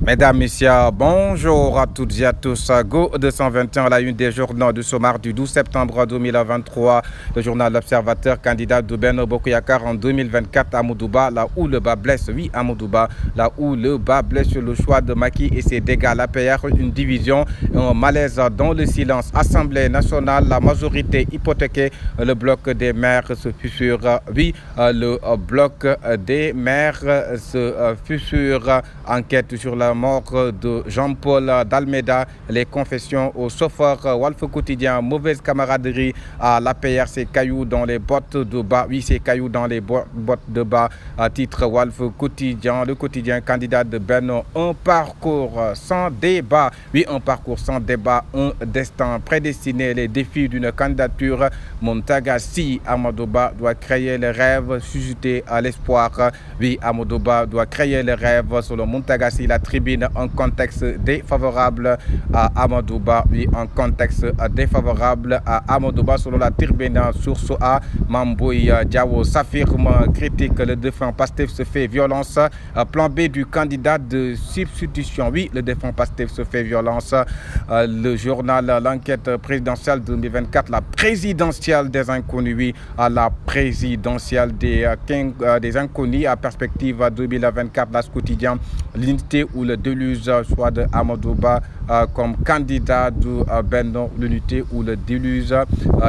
Mesdames, Messieurs, bonjour à toutes et à tous. Go 221 à la une des journaux du soir du 12 septembre 2023. Le journal L'Observateur, candidat de Benno Bokk Yakaar en 2024 à Amadou-Ba, là où le bas blesse. Oui, Amadou-Ba, là où le bas blesse, le choix de Macky et ses dégâts. L'APR, une division, un malaise dans le silence. Assemblée nationale, la majorité hypothéquée. Le bloc des maires se fissure. Oui, le bloc des maires se fissure. Enquête sur la mort de Jean-Paul Dalméda, les confessions au chauffeur Walf Quotidien, mauvaise camaraderie à l'APR, ses cailloux dans les bottes de bas. Oui, ses cailloux dans les bottes de bas. Titre Walf Quotidien, le quotidien candidat de Benno, un parcours sans débat. Oui, un parcours sans débat, un destin prédestiné, les défis d'une candidature. Montaga si Amadou-Ba doit créer les rêves, susciter à l'espoir. Oui, Amadou-Ba doit créer les rêves selon Montaga si, la tribune, un contexte défavorable à Amadou-Ba. Oui, un contexte défavorable à Amadou-Ba selon la tribune. Source A, Mamboy Diawo s'affirme, critique le défunt Pastef se fait violence. Plan B du candidat de substitution. Oui, le défunt Pastef se fait violence. Le journal L'Enquête présidentielle 2024, la présidentielle des inconnus. Oui, à la présidentielle des inconnus à perspective 2024. L'As Quotidien, l'unité ou le déluge, soit de Amadou-Ba comme candidat de Benno, l'unité ou le déluge.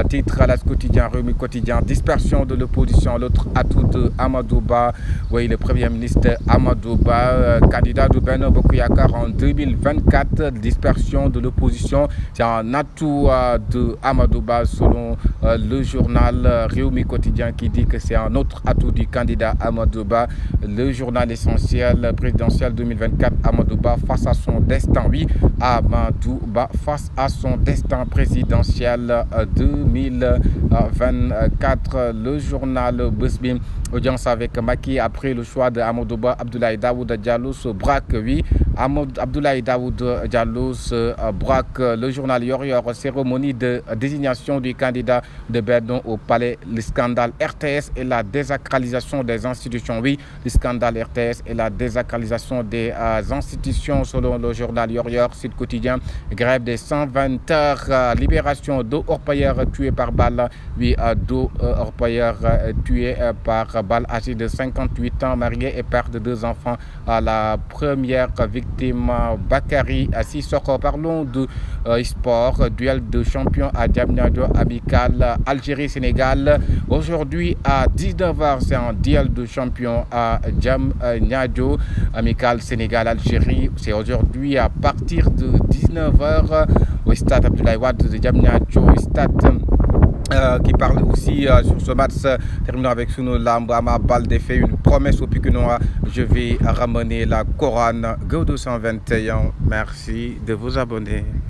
Titre L'As Quotidien, Rewmi Quotidien, dispersion de l'opposition, l'autre atout de Amadou-Ba. Oui, le Premier ministre Amadou-Ba, candidat de Benno Bokk Yakaar en 2024, dispersion de l'opposition, c'est un atout de Amadou-Ba selon le journal Rewmi Quotidien qui dit que c'est un autre atout du candidat Amadou-Ba. Le journal essentiel présidentiel 2024, Amadou-Ba face à son destin. Oui, Amadou-Ba face à son destin présidentiel 2024. Le journal Bës Bi, audience avec Macky après le choix de Amadou-Ba. Abdoulaye Daouda Diallo se braque. Oui, Abdoulaye Daouda Diallo se braque. Le journal Yoor-Yoor, cérémonie de désignation du candidat de Benno au palais. Le scandale RTS et la désacralisation des institutions. Oui, le scandale RTS et la désacralisation des institutions selon le journal Yoor-Yoor. Sud Quotidien, grève des 120 heures. Libération deux orpailleurs tués par balle. Oui, deux orpailleurs tués par balle, âgé de 58 ans, marié et père de deux enfants. La première victime, Bakary Sissoko. Parlons de sport, duel de champions à Diamniadio, amical Algérie-Sénégal. Aujourd'hui à 19h, c'est un duel de champions à Diamniadio, amical Sénégal-Algérie. C'est aujourd'hui à partir de 19h au stade Abdoulaye Wade de Diamniadio, stade qui parle aussi sur ce match. Terminons avec Sunu Lamb. Ama Baldé fait une promesse au Pikinois: je vais ramener la couronne. Go 221. Merci de vous abonner.